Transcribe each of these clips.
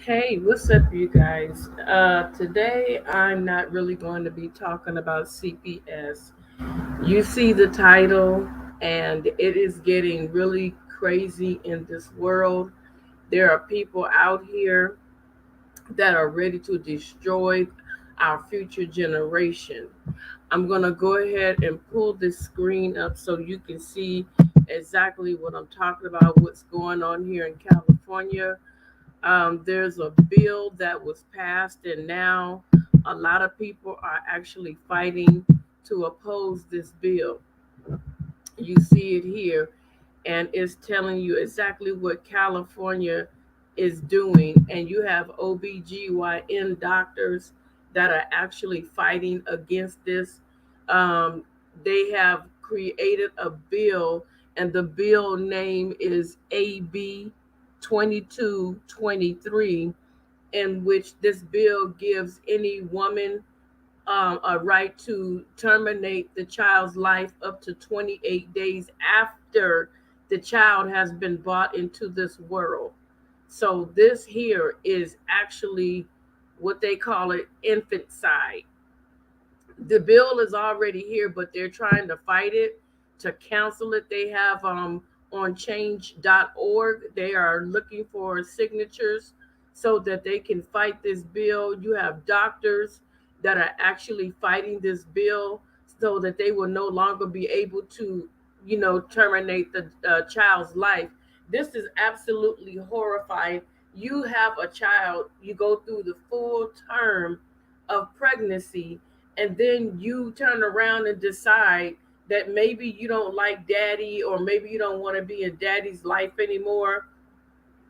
Hey, what's up, you guys? Today I'm not really going to be talking about CPS. You see the title, and it is getting really crazy in this world. There are people out here that are ready to destroy our future generation. I'm going to go ahead and pull this screen up so you can see exactly what I'm talking about, what's going on here in California. There's a bill that was passed, and now a lot of people are actually fighting to oppose this bill. You see it here, and it's telling you exactly what California is doing. And you have OBGYN doctors that are actually fighting against this. Um, they have created a bill, and the bill name is AB 2223, in which this bill gives any woman a right to terminate the child's life up to 28 days after the child has been brought into this world. So, this here is actually what they call it infanticide. The bill is already here, but they're trying to fight it, to cancel it. They have on change.org, they are looking for signatures so that they can fight this bill. You have doctors that are actually fighting this bill so that they will no longer be able to, terminate the child's life. This is absolutely horrifying. You have a child, you go through the full term of pregnancy, and then you turn around and decide that maybe you don't like daddy, or maybe you don't want to be in daddy's life anymore.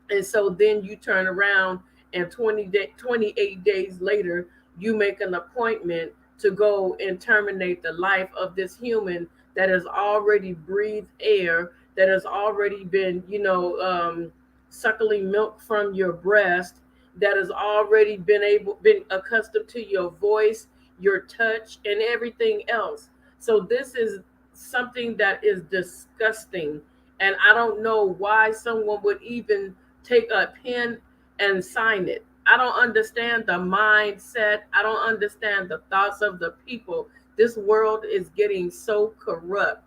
And so then you turn around, and 28 days later, you make an appointment to go and terminate the life of this human that has already breathed air, that has already been, suckling milk from your breast, that has already been accustomed to your voice, your touch, and everything else. So this is something that is disgusting, and I don't know why someone would even take a pen and sign it. I don't understand the mindset. I don't understand the thoughts of the people. This world is getting so corrupt,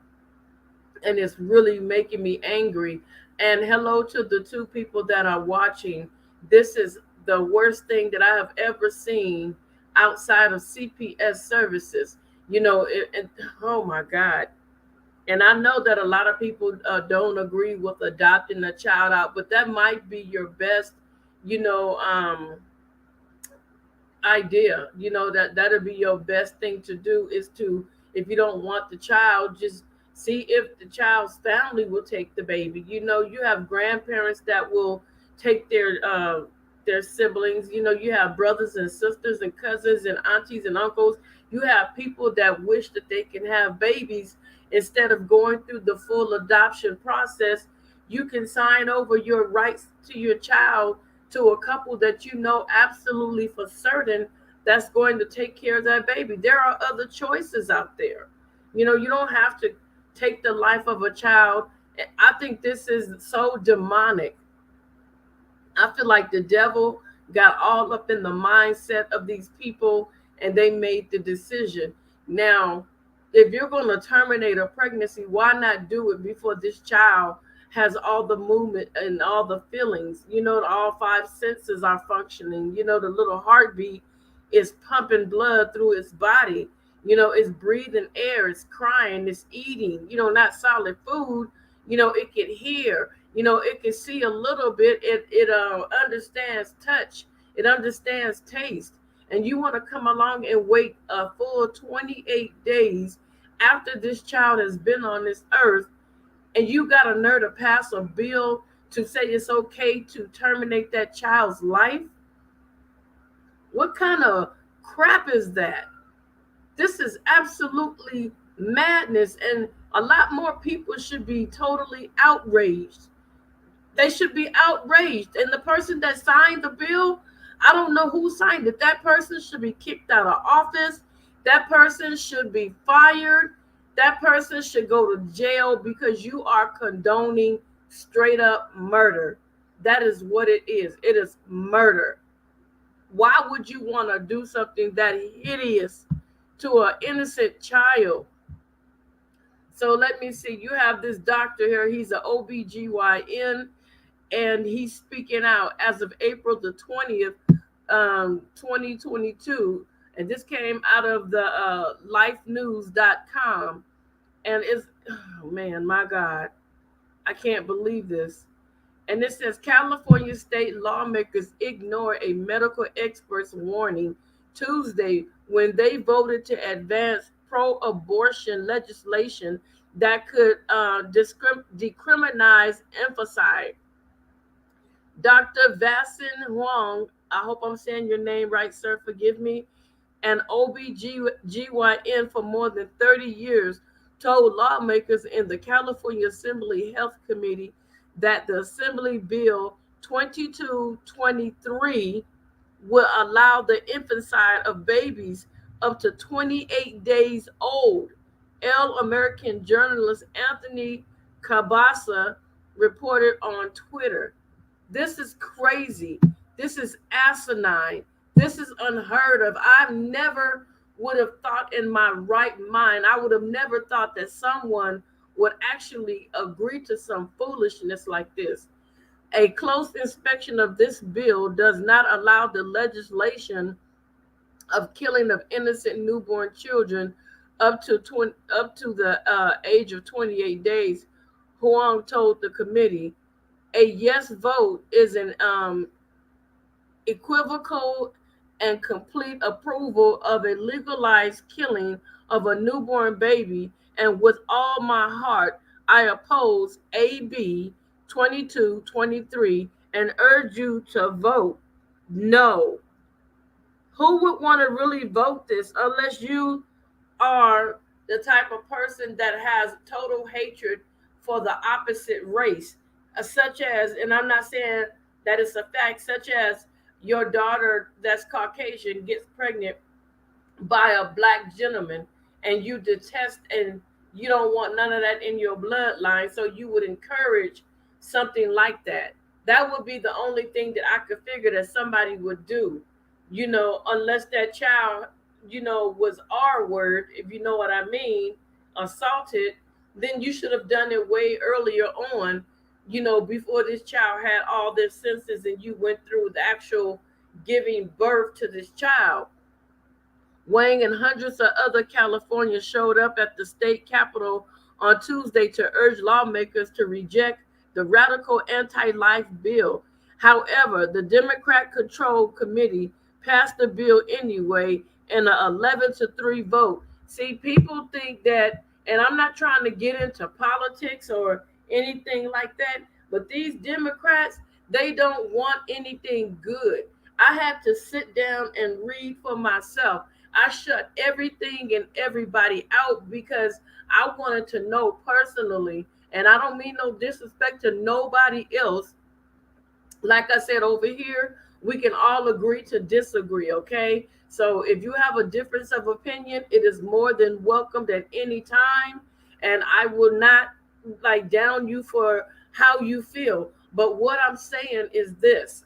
and it's really making me angry. And hello to the two people that are watching. This is the worst thing that I have ever seen outside of CPS services. Oh my God. And I know that a lot of people don't agree with adopting a child out, but that might be your best, you know, um, idea. That'll be your best thing to do, is to, if you don't want the child, just see if the child's family will take the baby. You have grandparents that will take their siblings. You have brothers and sisters and cousins and aunties and uncles. You have people that wish that they can have babies instead of going through the full adoption process. You can sign over your rights to your child to a couple that you know absolutely for certain that's going to take care of that baby. There are other choices out there. You don't have to take the life of a child. I think this is so demonic. I feel like the devil got all up in the mindset of these people, and they made the decision. Now, if you're going to terminate a pregnancy, why not do it before this child has all the movement and all the feelings? All five senses are functioning. The little heartbeat is pumping blood through its body. It's breathing air, it's crying, it's eating, not solid food. It can hear, it can see a little bit. It understands touch, it understands taste. And you want to come along and wait a full 28 days after this child has been on this earth, and you got a nerve to pass a bill to say it's okay to terminate that child's life? What kind of crap is that? This is absolutely madness, and a lot more people should be totally outraged. They should be outraged. And the person that signed the bill, I don't know who signed it. That person should be kicked out of office. That person should be fired. That person should go to jail, because you are condoning straight up murder. That is what it is. It is murder. Why would you want to do something that hideous to an innocent child? So let me see. You have this doctor here. He's an OBGYN, and he's speaking out as of April the 20th, 2022. And this came out of the lifenews.com. And it's, oh man, my God, I can't believe this. And it says California state lawmakers ignore a medical expert's warning Tuesday when they voted to advance pro abortion legislation that could decriminalize infanticide. Dr. Vasin Huang, I hope I'm saying your name right, sir, forgive me, an OBGYN for more than 30 years, told lawmakers in the California Assembly Health Committee that the Assembly Bill 2223 will allow the infanticide of babies up to 28 days old. American journalist Anthony Cabasa reported on Twitter. This is crazy. This is asinine. This is unheard of. I never would have thought in my right mind, I would have never thought that someone would actually agree to some foolishness like this. A close inspection of this bill does not allow the legislation of killing of innocent newborn children up to the age of 28 days. Huang told the committee a yes vote is an equivocal and complete approval of a legalized killing of a newborn baby, and with all my heart, I oppose AB 2223 and urge you to vote no. Who would want to really vote this unless you are the type of person that has total hatred for the opposite race, such as, and I'm not saying that it's a fact, such as your daughter that's Caucasian gets pregnant by a black gentleman and you detest and you don't want none of that in your bloodline, so you would encourage something like that. That would be the only thing that I could figure that somebody would do, unless that child, was R word, if you know what I mean, assaulted, then you should have done it way earlier on, before this child had all their senses and you went through the actual giving birth to this child. Wang and hundreds of other Californians showed up at the state capitol on Tuesday to urge lawmakers to reject the radical anti life bill. However, the Democrat controlled committee passed the bill anyway in an 11-3 vote. See, people think that, and I'm not trying to get into politics or anything like that, but these Democrats, they don't want anything good. I had to sit down and read for myself. I shut everything and everybody out because I wanted to know personally, and I don't mean no disrespect to nobody else. Like I said, over here, we can all agree to disagree, okay? So if you have a difference of opinion, it is more than welcomed at any time. And I will not like down you for how you feel. But what I'm saying is this: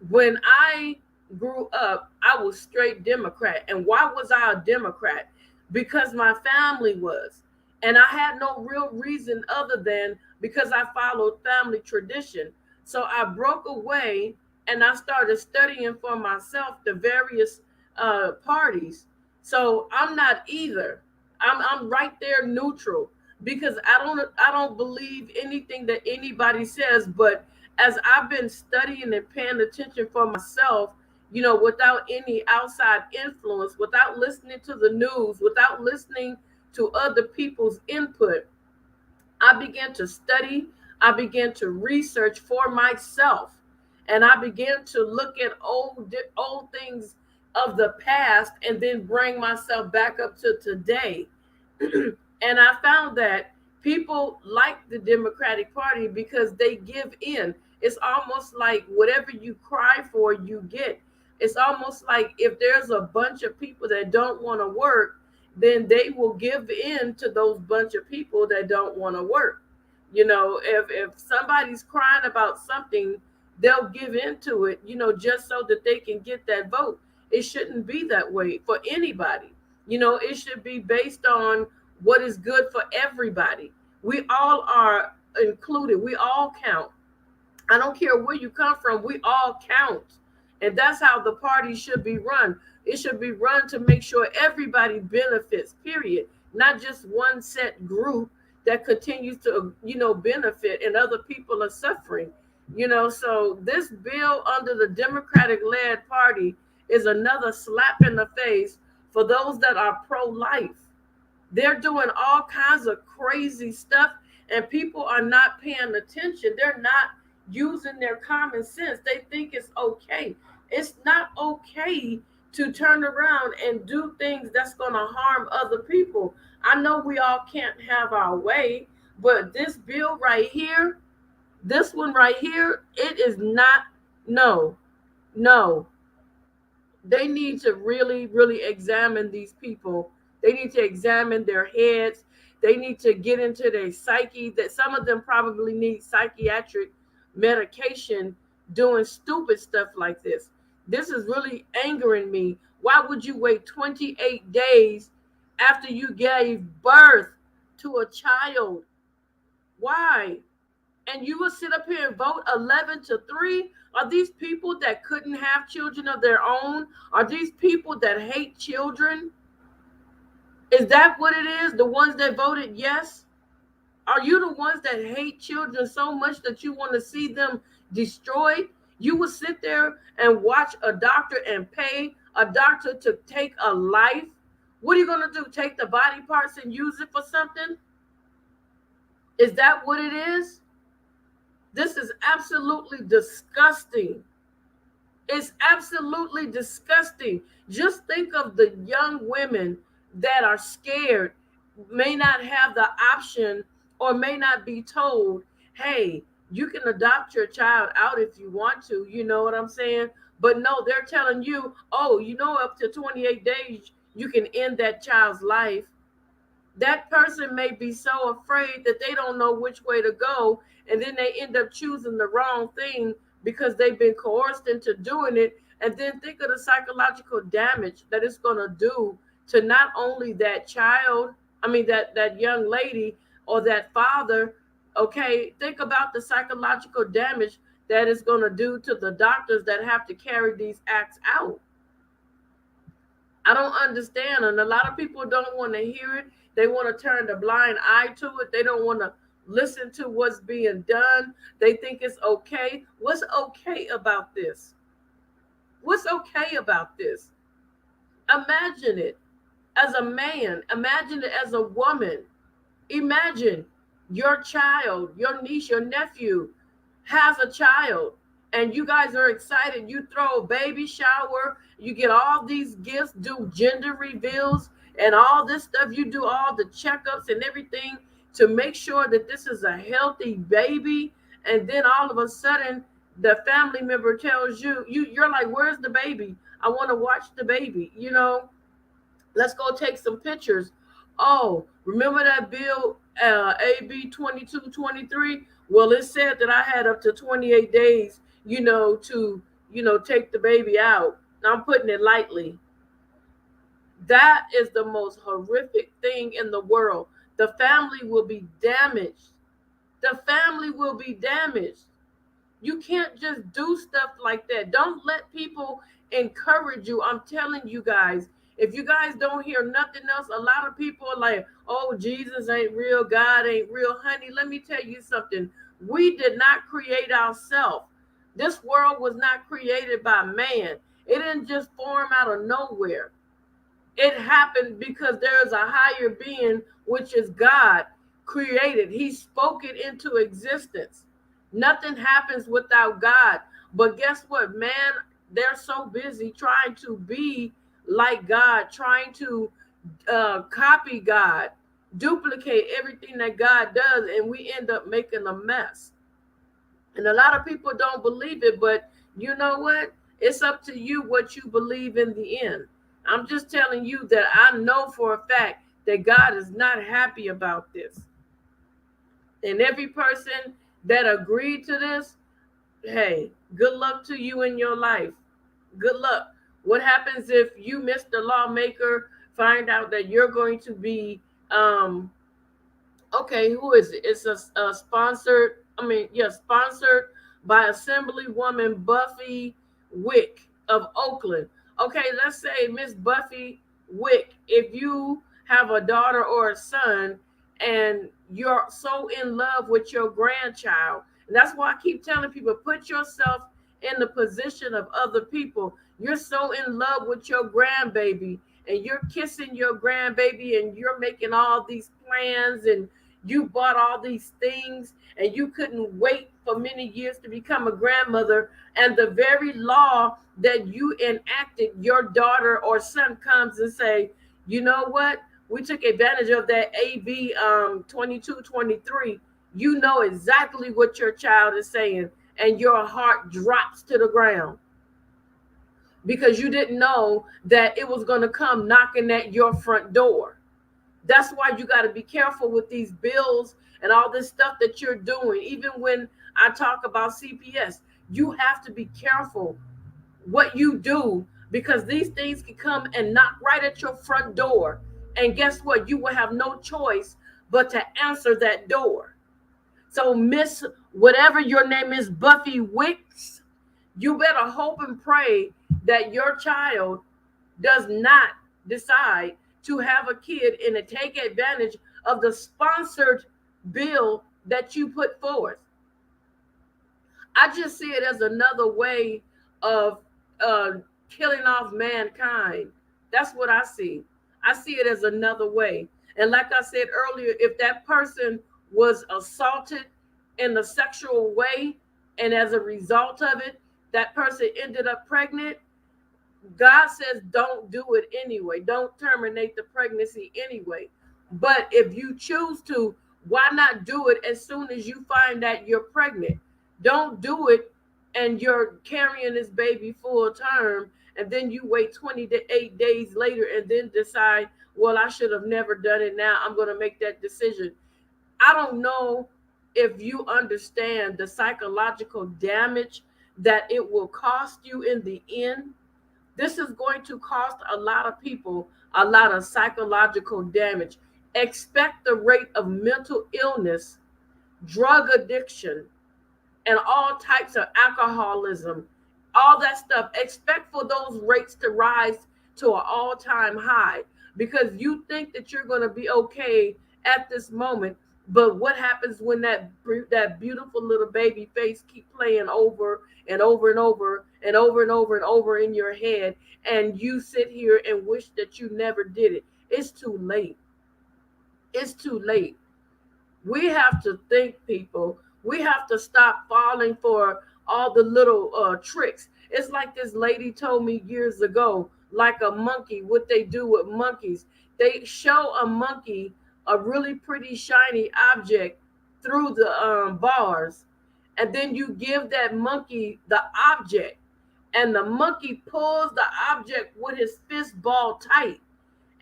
when I grew up, I was straight Democrat. And why was I a Democrat? Because my family was. And I had no real reason other than because I followed family tradition. So I broke away and I started studying for myself the various parties. So I'm not either. I'm right there neutral because I don't believe anything that anybody says, but as I've been studying and paying attention for myself, without any outside influence, without listening to the news, without listening to other people's input, I began to study, I began to research for myself, and I began to look at old things of the past and then bring myself back up to today. And I found that people like the Democratic Party because they give in. It's almost like whatever you cry for, you get. It's almost like if there's a bunch of people that don't want to work, then they will give in to those bunch of people that don't want to work. If somebody's crying about something, they'll give into it, just so that they can get that vote. It shouldn't be that way for anybody. It should be based on what is good for everybody. We all are included. We all count. I don't care where you come from, we all count. And that's how the party should be run. It should be run to make sure everybody benefits, period. Not just one set group that continues to, benefit and other people are suffering. So this bill under the Democratic led party is another slap in the face for those that are pro life. They're doing all kinds of crazy stuff, and people are not paying attention. They're not using their common sense. They think it's okay. It's not okay to turn around and do things that's going to harm other people. I know we all can't have our way, but this bill right here, this one right here, it is not. No, no, they need to really, really examine these people. They need to examine their heads. They need to get into their psyche. That some of them probably need psychiatric medication doing stupid stuff like this. This is really angering me. Why would you wait 28 days after you gave birth to a child? Why? And you will sit up here and vote 11-3? Are these people that couldn't have children of their own? Are these people that hate children? Is that what it is? The ones that voted yes? Are you the ones that hate children so much that you want to see them destroyed? You will sit there and watch a doctor and pay a doctor to take a life? What are you going to do? Take the body parts and use it for something? Is that what it is? This is absolutely disgusting. It's absolutely disgusting. Just think of the young women that are scared, may not have the option, or may not be told, hey, you can adopt your child out if you want to. You know what I'm saying? But no, they're telling you, oh, up to 28 days, you can end that child's life. That person may be so afraid that they don't know which way to go, and then they end up choosing the wrong thing because they've been coerced into doing it. And then think of the psychological damage that it's going to do to not only that child, that young lady or that father. Okay, think about the psychological damage that is going to do to the doctors that have to carry these acts out. I don't understand. And a lot of people don't want to hear it. They want to turn the blind eye to it. They don't want to listen to what's being done. They think it's okay. What's okay about this? What's okay about this? Imagine it as a man. Imagine it as a woman. Imagine your child, your niece, your nephew has a child, and you guys are excited. You throw a baby shower, you get all these gifts, do gender reveals and all this stuff. You do all the checkups and everything to make sure that this is a healthy baby. And then all of a sudden, the family member tells you're like, where's the baby? I want to watch the baby. Let's go take some pictures. Oh, remember that bill, AB 2223? Well, it said that I had up to 28 days, to, take the baby out. I'm putting it lightly. That is the most horrific thing in the world. The family will be damaged. The family will be damaged. You can't just do stuff like that. Don't let people encourage you. I'm telling you guys, if you guys don't hear nothing else, a lot of people are like, oh, Jesus ain't real, God ain't real. Honey, let me tell you something. We did not create ourselves. This world was not created by man. It didn't just form out of nowhere. It happened because there is a higher being, which is God, created. He spoke it into existence. Nothing happens without God. But guess what, man? They're so busy trying to be like God, trying to copy God, duplicate everything that God does, and we end up making a mess. And a lot of people don't believe it, but you know what? It's up to you what you believe in the end. I'm just telling you that I know for a fact that God is not happy about this. And every person that agreed to this, hey, good luck to you in your life. Good luck. What happens if you, Mr. Lawmaker, find out that you're going to be okay, who is it? It's a sponsored, sponsored by Assemblywoman Buffy Wick of Oakland. Okay, let's say Miss Buffy Wick, if you have a daughter or a son and you're so in love with your grandchild, and that's why I keep telling people, put yourself in the position of other people. You're so in love with your grandbaby and you're kissing your grandbaby and you're making all these plans and you bought all these things and you couldn't wait for many years to become a grandmother, and the very law that you enacted, your daughter or son comes and say, you know what, we took advantage of that AB 2223. You know exactly what your child is saying, and your heart drops to the ground because you didn't know that it was going to come knocking at your front door. That's why you got to be careful with these bills and all this stuff that you're doing. Even when I talk about CPS, you have to be careful what you do, because these things can come and knock right at your front door. And guess what? You will have no choice but to answer that door. So, Miss, whatever your name is, Buffy Wicks, you better hope and pray that your child does not decide to have a kid and to take advantage of the sponsored bill that you put forth. I just see it as another way of uh, killing off mankind. That's what I see. I see it as another way. And like I said earlier, if that person was assaulted in a sexual way, and as a result of it, that person ended up pregnant, God says don't do it anyway. Don't terminate the pregnancy anyway. But if you choose to, why not do it as soon as you find that you're pregnant? Don't do it and you're carrying this baby full term, and then you wait 28 days later and then decide, well, I should have never done it. Now I'm going to make that decision. I don't know if you understand the psychological damage that it will cost you in the end. This is going to cost a lot of people a lot of psychological damage. Expect the rate of mental illness, drug addiction, and all types of alcoholism, all that stuff. Expect for those rates to rise to an all-time high because you think that you're going to be okay at this moment. But what happens when that beautiful little baby face keep playing over and over and over and over and over and over in your head, and you sit here and wish that you never did it? It's too late. It's too late. We have to think, people. We have to stop falling for all the little tricks. It's like this lady told me years ago, like a monkey, what they do with monkeys. They show a monkey a really pretty shiny object through the bars, and then you give that monkey the object, and the monkey pulls the object with his fist ball tight,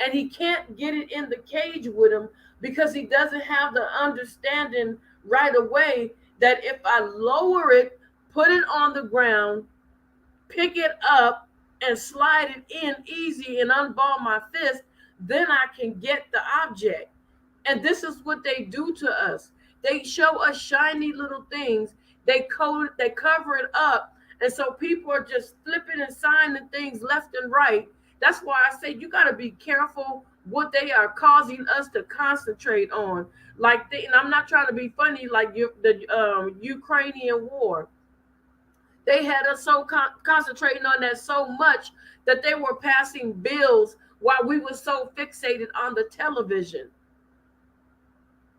and he can't get it in the cage with him because he doesn't have the understanding right away that if I lower it, put it on the ground, pick it up, and slide it in easy and unball my fist, then I can get the object. And this is what they do to us. They show us shiny little things. They cover it up. And so people are just flipping and signing things left and right. That's why I say you got to be careful what they are causing us to concentrate on. And I'm not trying to be funny, like the Ukrainian war. They had us so concentrating on that so much that they were passing bills while we were so fixated on the television.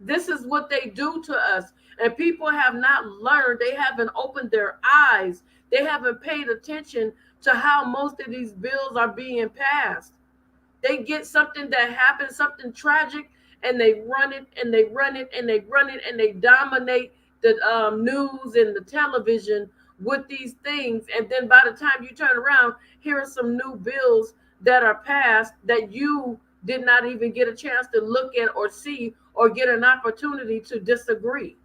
This is what they do to us. And people have not learned. They haven't opened their eyes. They haven't paid attention to how most of these bills are being passed. They get something that happens, something tragic, and they run it and they run it and they run it and they dominate the news and the television with these things. And then by the time you turn around, here are some new bills that are passed that you did not even get a chance to look at or see or get an opportunity to disagree.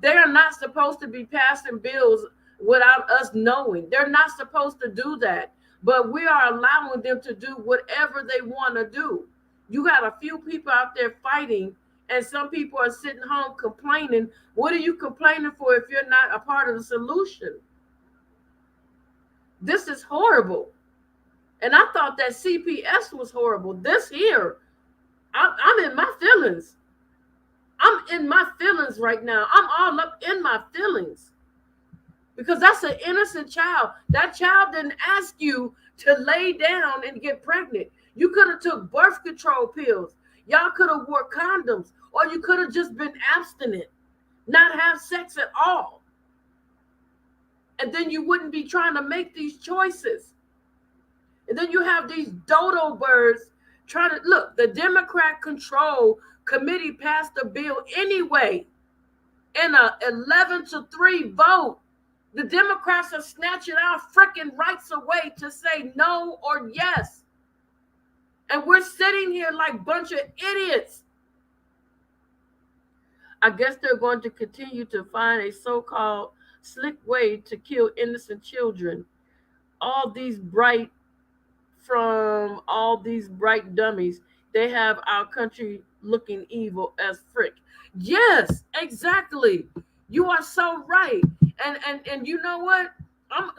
They're not supposed to be passing bills without us knowing. They're not supposed to do that. But we are allowing them to do whatever they want to do. You got a few people out there fighting, and some people are sitting home complaining. What are you complaining for if you're not a part of the solution? This is horrible. And I thought that CPS was horrible. This here, I'm in my feelings. I'm in my feelings right now. I'm all up in my feelings because that's an innocent child. That child didn't ask you to lay down and get pregnant. You could have took birth control pills. Y'all could have wore condoms, or you could have just been abstinent, not have sex at all. And then you wouldn't be trying to make these choices. And then you have these dodo birds trying to look. The Democrat control committee passed a bill anyway in a 11-3 vote. The Democrats are snatching our freaking rights away to say no or yes. And we're sitting here like a bunch of idiots. I guess they're going to continue to find a so-called slick way to kill innocent children. All these bright from all these bright dummies, they have our country looking evil as frick. Yes, exactly. You are so right. And you know what? I'm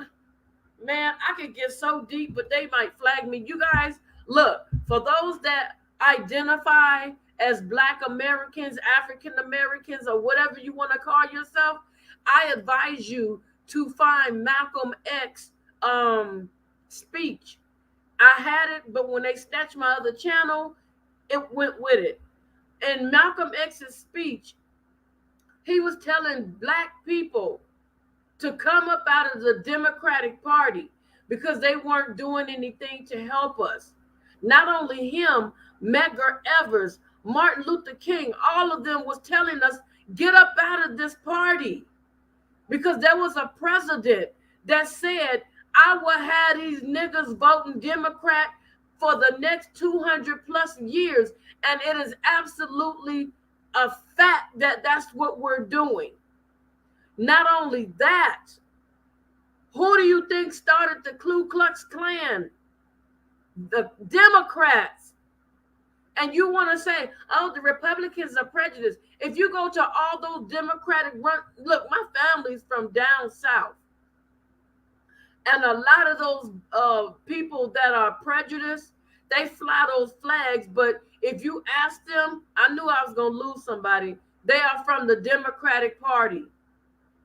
Man, I could get so deep, but they might flag me. You guys, look, for those that identify as Black Americans, African Americans, or whatever you want to call yourself, I advise you to find Malcolm X speech. I had it, but when they snatched my other channel, it went with it. In Malcolm X's speech, he was telling Black people to come up out of the Democratic Party because they weren't doing anything to help us. Not only him, Medgar Evers, Martin Luther King, all of them was telling us, get up out of this party. Because there was a president that said, I will have these niggas voting Democrat for the next 200 plus years. And it is absolutely a fact that that's what we're doing. Not only that, who do you think started the Ku Klux Klan? The Democrats. And you want to say, oh, the Republicans are prejudiced. If you go to all those Democratic look, my family's from down south. And a lot of those people that are prejudiced, they fly those flags. But if you ask them, I knew I was going to lose somebody. They are from the Democratic Party.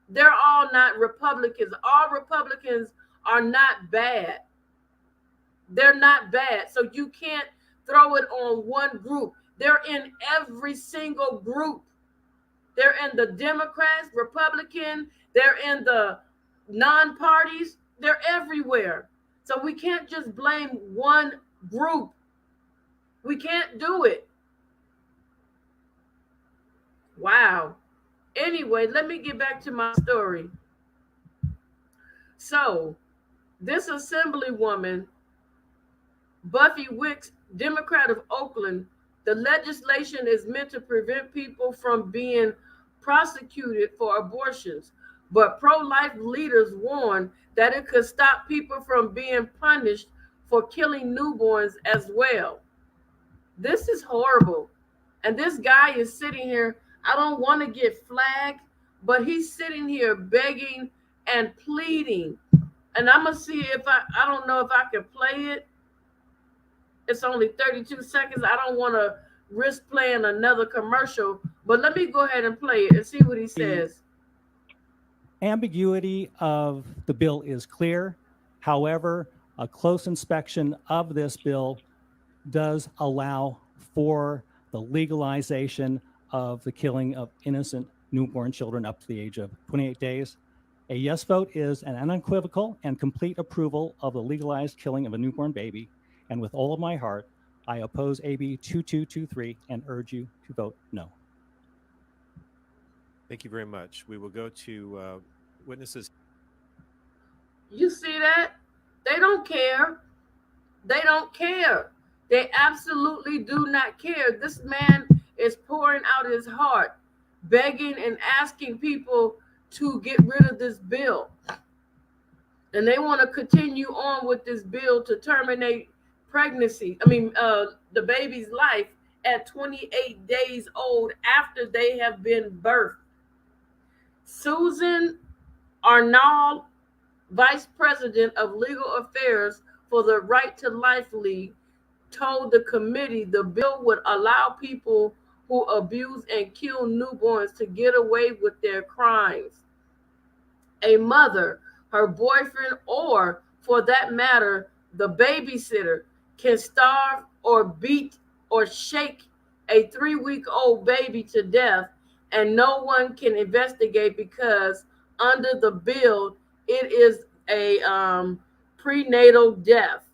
They're all not Republicans. All Republicans are not bad. They're not bad. So you can't throw it on one group. They're in every single group. They're in the Democrats, Republican. They're in the non-parties. They're everywhere. So we can't just blame one group. We can't do it. Wow. Anyway, let me get back to my story. So, this assemblywoman, Buffy Wicks, Democrat of Oakland, the legislation is meant to prevent people from being prosecuted for abortions. But pro-life leaders warn that it could stop people from being punished for killing newborns as well. This is horrible. And this guy is sitting here. I don't want to get flagged, but he's sitting here begging and pleading. And I'm going to see if I don't know if I can play it. It's only 32 seconds. I don't want to risk playing another commercial, but let me go ahead and play it and see what he says. Ambiguity of the bill is clear. However, a close inspection of this bill does allow for the legalization of the killing of innocent newborn children up to the age of 28 days. A yes vote is an unequivocal and complete approval of the legalized killing of a newborn baby. And with all of my heart, I oppose AB 2223 and urge you to vote no. Thank you very much. We will go to witnesses. You see that? They don't care. They don't care. They absolutely do not care. This man is pouring out his heart, begging and asking people to get rid of this bill. And they want to continue on with this bill to terminate pregnancy. The baby's life at 28 days old after they have been birthed. Susan Arnold, vice president of legal affairs for the Right to Life League, told the committee the bill would allow people who abuse and kill newborns to get away with their crimes. A mother, her boyfriend, or for that matter, the babysitter can starve or beat or shake a 3 week old baby to death, and no one can investigate because under the bill, it is a prenatal death,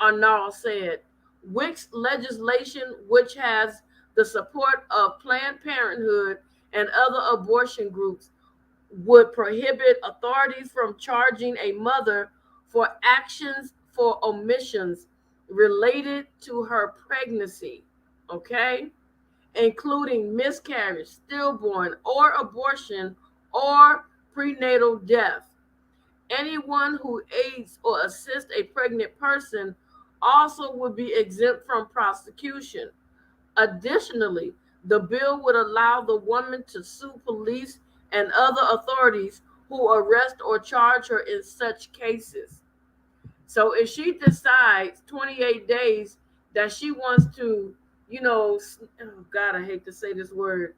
Arnall said. Wick's legislation, which has the support of Planned Parenthood and other abortion groups, would prohibit authorities from charging a mother for actions for omissions related to her pregnancy, okay, including miscarriage, stillborn, or abortion, or prenatal death. Anyone who aids or assists a pregnant person also would be exempt from prosecution. Additionally, the bill would allow the woman to sue police and other authorities who arrest or charge her in such cases. So if she decides 28 days that she wants to, oh God, I hate to say this word,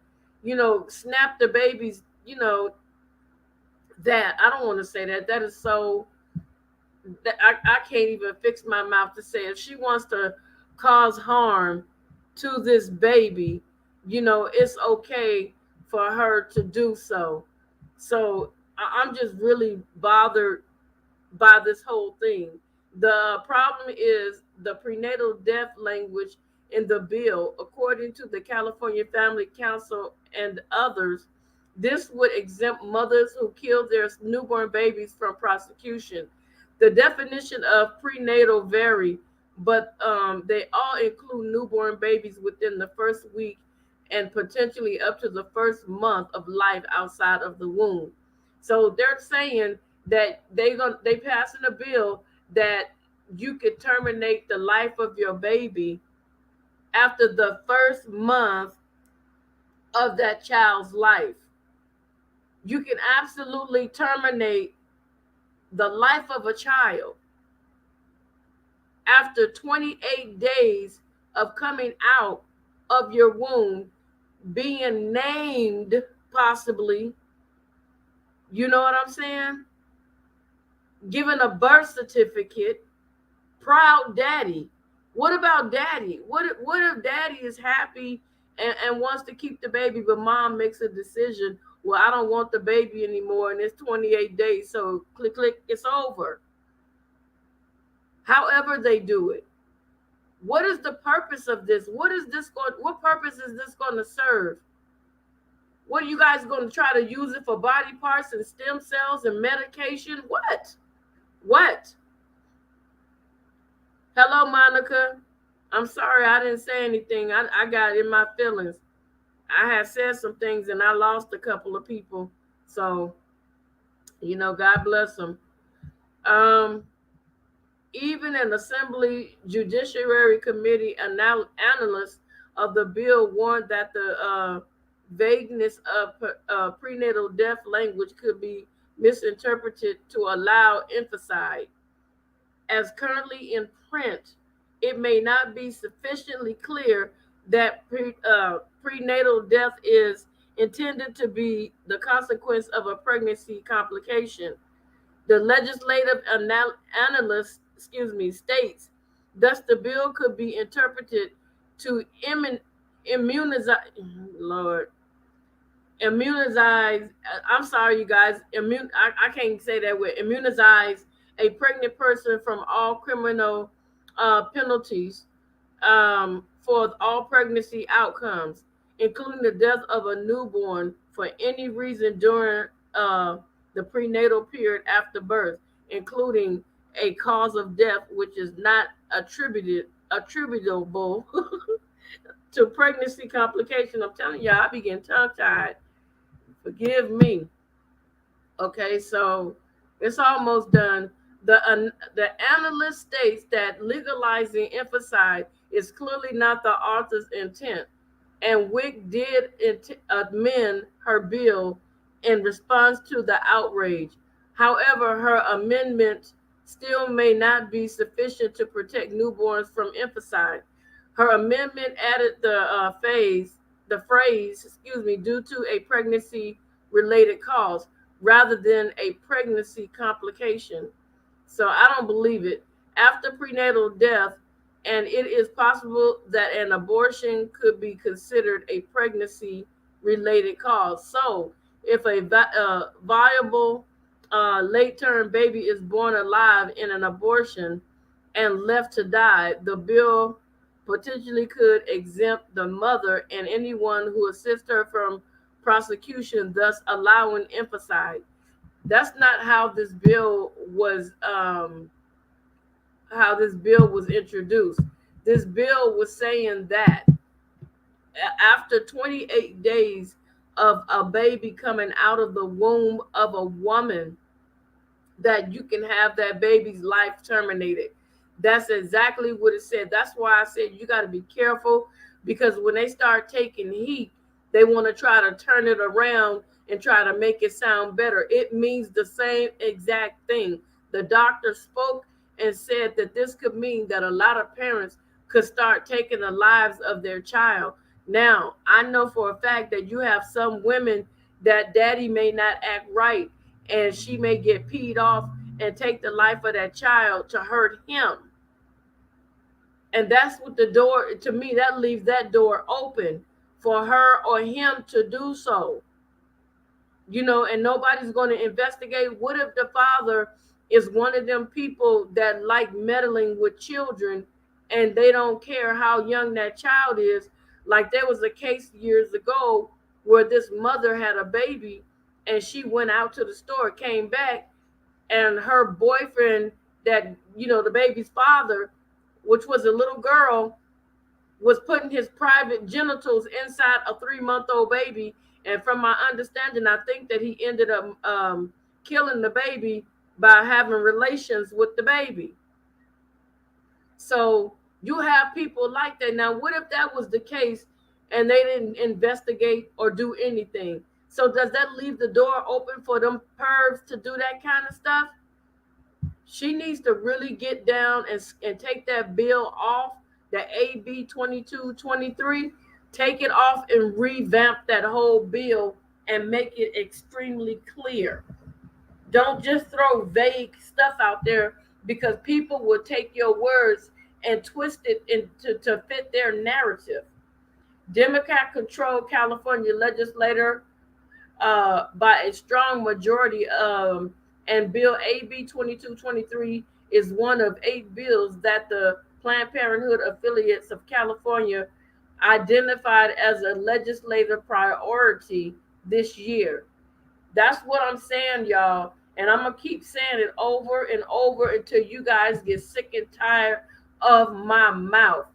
snap the babies, that I don't want to say that. That is so that I can't even fix my mouth to say if she wants to cause harm to this baby, it's okay for her to do so. So I'm just really bothered by this whole thing. The problem is the prenatal death language in the bill. According to the California Family Council and others, this would exempt mothers who kill their newborn babies from prosecution. The definition of prenatal vary, but they all include newborn babies within the first week and potentially up to the first month of life outside of the womb. So they're saying that they passing a bill that you could terminate the life of your baby after the first month of that child's life. You can absolutely terminate the life of a child after 28 days of coming out of your womb, being named possibly, you know what I'm saying? Given a birth certificate, proud daddy. What about daddy? What if daddy is happy and wants to keep the baby, but mom makes a decision, well, I don't want the baby anymore, and it's 28 days, so click, click, it's over. However they do it. What is the purpose of this? What purpose is this going to serve? What are you guys going to try to use it for body parts and stem cells and medication? What? What? Hello, Monica. I'm sorry I didn't say anything. I got in my feelings. I had said some things and I lost a couple of people. So, God bless them. Um, Even an Assembly Judiciary Committee analyst of the bill warned that the vagueness of prenatal death language could be misinterpreted to allow infanticide. As currently in print, it may not be sufficiently clear that prenatal death is intended to be the consequence of a pregnancy complication. The legislative analyst, states, thus the bill could be interpreted to immunize, Lord, immunize. I'm sorry, you guys. I can't say that word. Immunize a pregnant person from all criminal penalties for all pregnancy outcomes, including the death of a newborn for any reason during the prenatal period after birth, including a cause of death which is not attributable to pregnancy complication. I'm telling y'all, I be getting tongue tied. Forgive me. Okay, so it's almost done. The analyst states that legalizing infanticide is clearly not the author's intent, and Wick did amend her bill in response to the outrage. However, her amendment still may not be sufficient to protect newborns from infanticide. Her amendment added the phrase, due to a pregnancy related cause rather than a pregnancy complication. So I don't believe it. After prenatal death, and it is possible that an abortion could be considered a pregnancy related cause. So if a viable late term baby is born alive in an abortion and left to die, the bill potentially could exempt the mother and anyone who assists her from prosecution, thus allowing infanticide. That's not how this bill was introduced. This bill was saying that after 28 days of a baby coming out of the womb of a woman, that you can have that baby's life terminated. That's exactly what it said. That's why I said you got to be careful, because when they start taking heat, they want to try to turn it around and try to make it sound better. It means the same exact thing. The doctor spoke and said that this could mean that a lot of parents could start taking the lives of their child. Now, I know for a fact that you have some women that daddy may not act right, and she may get peed off and take the life of that child to hurt him. And that's what the door, to me, that leaves that door open for her or him to do so. And nobody's going to investigate. What if the father is one of them people that like meddling with children, and they don't care how young that child is? Like, there was a case years ago where this mother had a baby, and she went out to the store, came back, and her boyfriend, that, the baby's father, which was a little girl, was putting his private genitals inside a 3-month-old baby. And from my understanding, I think that he ended up killing the baby by having relations with the baby. So you have people like that. Now, what if that was the case and they didn't investigate or do anything? So does that leave the door open for them pervs to do that kind of stuff? She needs to really get down and take that bill off, the AB 2223, take it off and revamp that whole bill and make it extremely clear. Don't just throw vague stuff out there, because people will take your words and twist it into to fit their narrative. Democrat controlled California legislator by a strong majority, and Bill AB 2223 is one of 8 bills that the Planned Parenthood affiliates of California identified as a legislative priority this year. That's what I'm saying, y'all. And I'm going to keep saying it over and over until you guys get sick and tired of my mouth.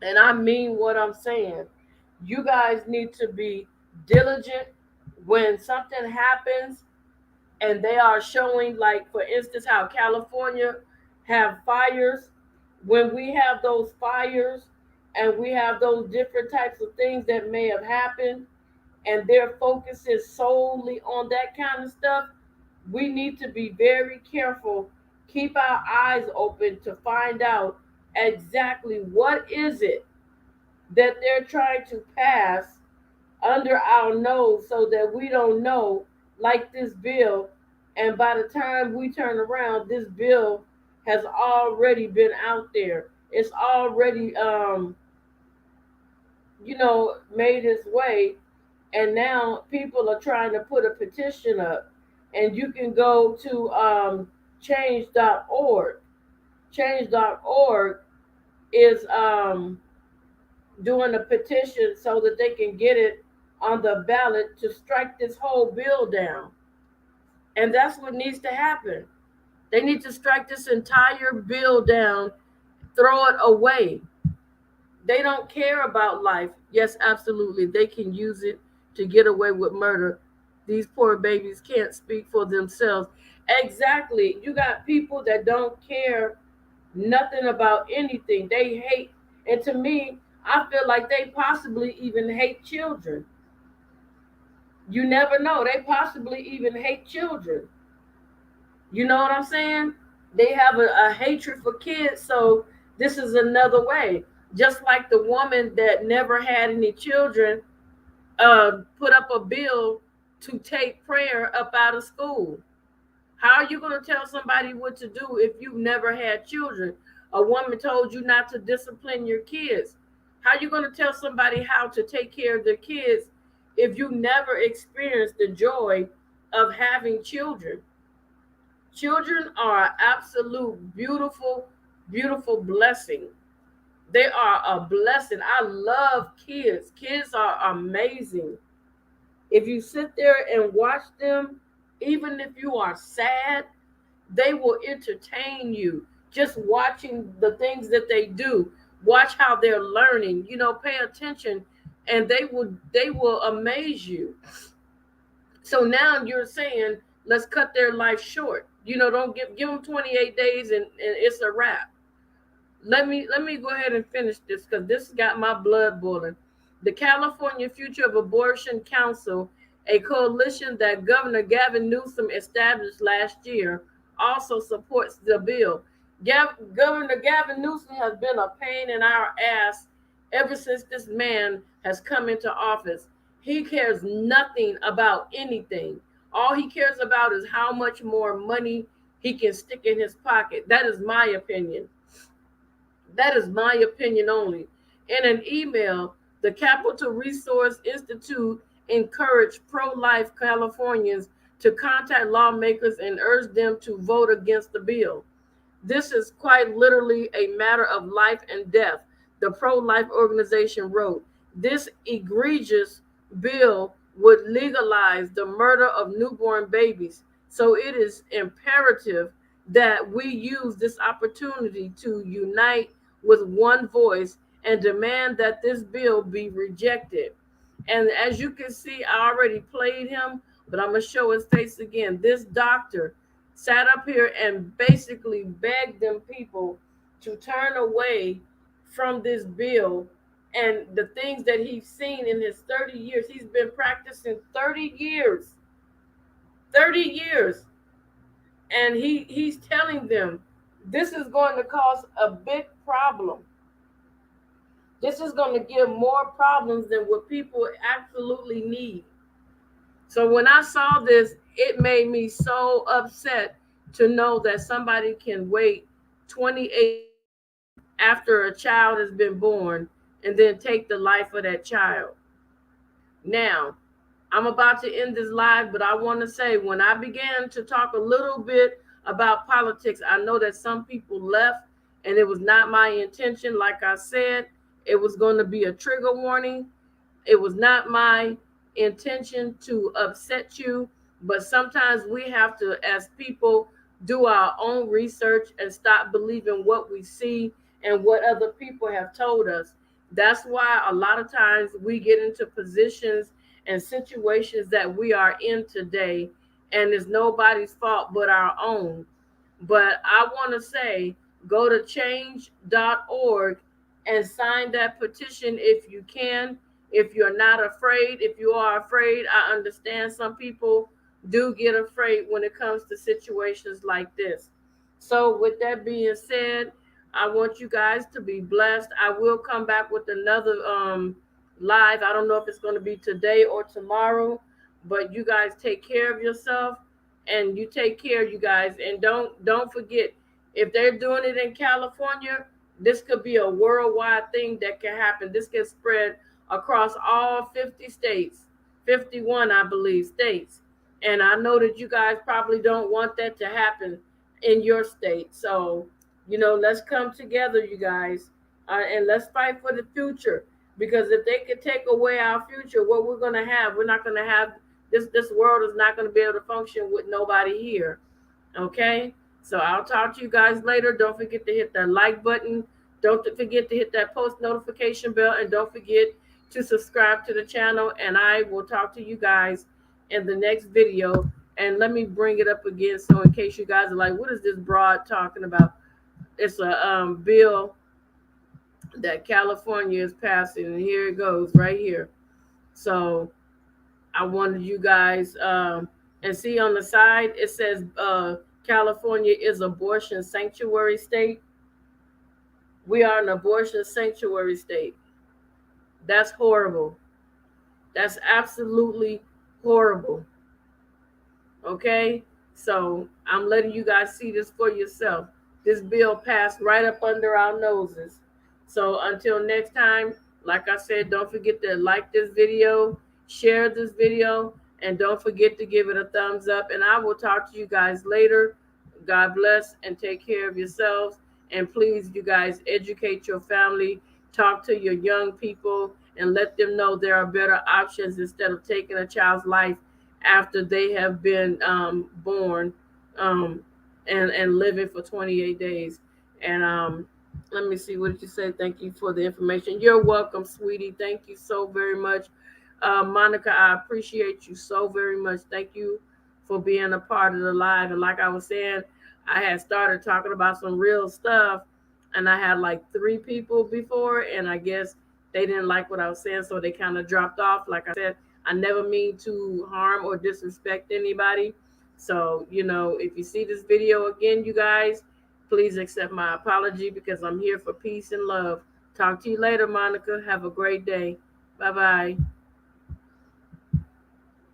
And I mean what I'm saying. You guys need to be diligent when something happens, and they are showing, like, for instance, how California have fires. When we have those fires and we have those different types of things that may have happened, and their focus is solely on that kind of stuff, we need to be very careful, keep our eyes open to find out exactly what is it that they're trying to pass under our nose, so that we don't know, like this bill. And by the time we turn around, this bill has already been out there. It's already made its way, and now people are trying to put a petition up. And you can go to change.org. Change.org is doing a petition so that they can get it on the ballot to strike this whole bill down. And that's what needs to happen. They need to strike this entire bill down, throw it away. They don't care about life. Yes, absolutely. They can use it to get away with murder. These poor babies can't speak for themselves. Exactly. You got people that don't care nothing about anything. They hate, and to me, I feel like they possibly even hate children. You never know. They possibly even hate children. You know what I'm saying? They have a hatred for kids. So this is another way. Just like the woman that never had any children put up a bill to take prayer up out of school. How are you going to tell somebody what to do if you've never had children? A woman told you not to discipline your kids. How are you going to tell somebody how to take care of their kids if you never experienced the joy of having children? Children are absolute beautiful, beautiful blessing. They are a blessing. I love kids. Kids are amazing. If you sit there and watch them, even if you are sad, they will entertain you. Just watching the things that they do, watch how they're learning. Pay attention, and they will amaze you. So now you're saying, let's cut their life short. Don't give them 28 days and it's a wrap. Let me go ahead and finish this because this got my blood boiling. The California Future of Abortion Council, a coalition that Governor Gavin Newsom established last year, also supports the bill. Governor Gavin Newsom has been a pain in our ass ever since this man has come into office. He cares nothing about anything. All he cares about is how much more money he can stick in his pocket. That is my opinion. That is my opinion only. In an email, the Capital Resource Institute encouraged pro life Californians to contact lawmakers and urge them to vote against the bill. This is quite literally a matter of life and death, the pro life organization wrote. This egregious bill would legalize the murder of newborn babies. So it is imperative that we use this opportunity to unite with one voice and demand that this bill be rejected. And as you can see, I already played him, but I'm going to show his face again. This doctor sat up here and basically begged them people to turn away from this bill and the things that he's seen in his 30 years. He's been practicing 30 years. 30 years. And he's telling them this is going to cause a big problem. This is going to give more problems than what people absolutely need. So when I saw this, it made me so upset to know that somebody can wait 28 after a child has been born and then take the life of that child. Now, I'm about to end this live, but I want to say when I began to talk a little bit about politics, I know that some people left, and it was not my intention. Like I said, it was going to be a trigger warning. It was not my intention to upset you, but sometimes we have to, as people, do our own research and stop believing what we see and what other people have told us. That's why a lot of times we get into positions and situations that we are in today, and it's nobody's fault but our own. But I want to say, go to change.org and sign that petition if you can. If you're not afraid, if you are afraid, I understand some people do get afraid when it comes to situations like this. So, with that being said, I want you guys to be blessed. I will come back with another live. I don't know if it's going to be today or tomorrow, but you guys take care of yourself and you take care, you guys, and don't forget, if they're doing it in California, this could be a worldwide thing that can happen. This can spread across all 50 states, 51 I believe states. And I know that you guys probably don't want that to happen in your state. So let's come together, you guys, and let's fight for the future. Because if they could take away our future, what we're not going to have this. This world is not going to be able to function with nobody here. Okay, so I'll talk to you guys later. Don't forget to hit that like button, Don't forget to hit that post notification bell, and don't forget to subscribe to the channel. And I will talk to you guys in the next video. And let me bring it up again, so in case you guys are like, what is this broad talking about? It's a bill that California is passing, and here it goes right here. So I wanted you guys, and see on the side it says California is abortion sanctuary state. We are an abortion sanctuary state. That's horrible. That's absolutely horrible. Okay? So I'm letting you guys see this for yourself. This bill passed right up under our noses. So until next time, like I said, don't forget to like this video, share this video, and don't forget to give it a thumbs up. And I will talk to you guys later. God bless and take care of yourselves. And please, you guys, educate your family, talk to your young people, and let them know there are better options instead of taking a child's life after they have been born, um, and living for 28 days. And let me see, what did you say? Thank you for the information. You're welcome, sweetie. Thank you so very much. Monica, I appreciate you so very much. Thank you for being a part of the live. And like I was saying, I had started talking about some real stuff, and I had like three people before, and I guess they didn't like what I was saying, so they kind of dropped off. Like I said, I never mean to harm or disrespect anybody. So, if you see this video again, you guys, please accept my apology, because I'm here for peace and love. Talk to you later, Monica. Have a great day. Bye bye.